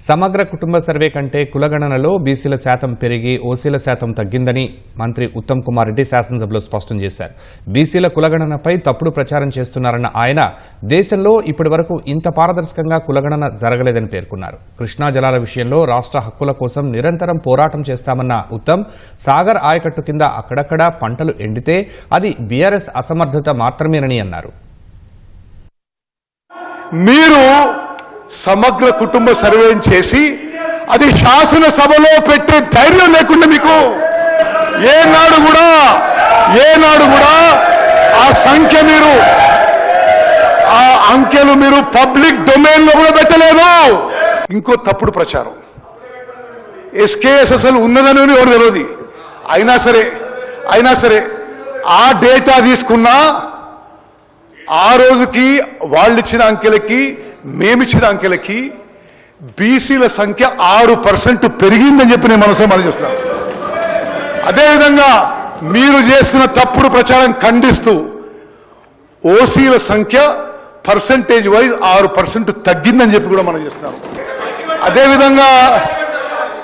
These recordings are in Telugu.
సమగ్ర కుటుంబ సర్వే కంటే కులగణనలో బీసీల శాతం పెరిగి ఓసీల శాతం తగ్గిందని మంత్రి ఉత్తమ్ కుమార్ రెడ్డి శాసనసభలో స్పష్టం చేశారు. బీసీల కులగణనపై తప్పుడు ప్రచారం చేస్తున్నారన్న ఆయన దేశంలో ఇప్పటివరకు ఇంత పారదర్శకంగా కులగణన జరగలేదని పేర్కొన్నారు. కృష్ణా జలాల విషయంలో రాష్ట్ర హక్కుల కోసం నిరంతరం పోరాటం చేస్తామన్న ఉత్తమ్ సాగర్ ఆయకట్టు కింద అక్కడక్కడా పంటలు ఎండితే అది బీఆర్ఎస్ అసమర్థత మాత్రమేనని అన్నారు. మీరు సమగ్ర కుటుంబ సర్వే చేసి అది శాసనసభలో పెట్టే ధైర్యం లేకుండా మీకు ఏనాడు కూడా ఆ సంఖ్య మీరు ఆ అంకెలు మీరు పబ్లిక్ డొమైన్ లో కూడా పెట్టలేదు. ఇంకో తప్పుడు ప్రచారం ఎస్కేఎస్ఎస్ఎల్ ఉన్నదని ఎవరు తెలియదు. అయినా సరే ఆ డేటా తీసుకున్నా ఆ రోజుకి వాళ్ళు ఇచ్చిన అంకెలకి మేమిచ్చిన అంకెలకి బీసీల సంఖ్య 6% పెరిగిందని చెప్పి నేను మనం చేస్తున్నాను. అదేవిధంగా మీరు చేస్తున్న తప్పుడు ప్రచారం ఖండిస్తూ ఓసీల సంఖ్య పర్సంటేజ్ వైజ్ 6% తగ్గిందని చెప్పి కూడా మనం చేస్తున్నాం. అదేవిధంగా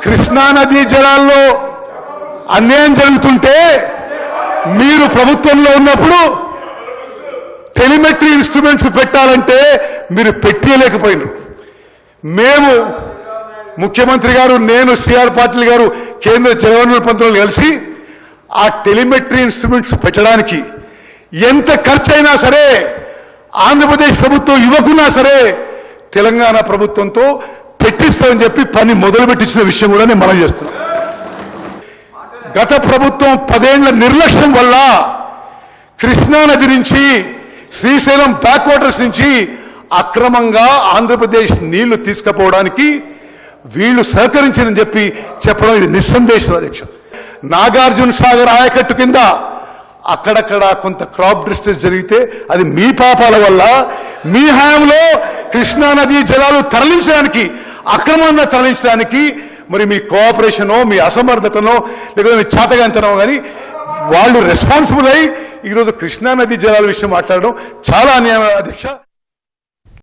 కృష్ణానదీ జలాల్లో అన్యాయం జరుగుతుంటే మీరు ప్రభుత్వంలో ఉన్నప్పుడు టెలిమెట్రీ ఇన్స్ట్రుమెంట్స్ పెట్టాలంటే మీరు పెట్టలేకపోయినారు. మేము ముఖ్యమంత్రి గారు, నేను, సిఆర్ పాటిల్ గారు, కేంద్ర జలవనరుల మంత్రులు కలిసి ఆ టెలిమెట్రీ ఇన్స్ట్రుమెంట్స్ పెట్టడానికి ఎంత ఖర్చు అయినా సరే ఆంధ్రప్రదేశ్ ప్రభుత్వం ఇవ్వకున్నా సరే తెలంగాణ ప్రభుత్వంతో పెట్టిస్తామని చెప్పి పని మొదలు పెట్టించిన విషయం కూడా నేను మనం చేస్తున్నాం. గత ప్రభుత్వం 10 ఏళ్ల నిర్లక్ష్యం వల్ల కృష్ణానది నుంచి శ్రీశైలం బ్యాక్ వాటర్స్ నుంచి అక్రమంగా ఆంధ్రప్రదేశ్ నీళ్లు తీసుకుపోవడానికి వీళ్లు సహకరించని చెప్పి చెప్పడం ఇది నిస్సందేశం. అధ్యక్ష, నాగార్జున సాగర్ ఆయకట్టు కింద అక్కడక్కడ కొంత క్రాప్ డిస్ట్రెస్ జరిగితే అది మీ పాపాల వల్ల మీ హయాంలో కృష్ణానదీ జలాలు తరలించడానికి, అక్రమంగా తరలించడానికి మరి మీ కోఆపరేషనో, మీ అసమర్థతనో, లేకపోతే మీ చాతగాంతనో కానీ వాళ్ళు రెస్పాన్సిబుల్ అయి ఈరోజు కృష్ణానదీ జలాల విషయం మాట్లాడడం చాలా అన్యాయం. అధ్యక్ష.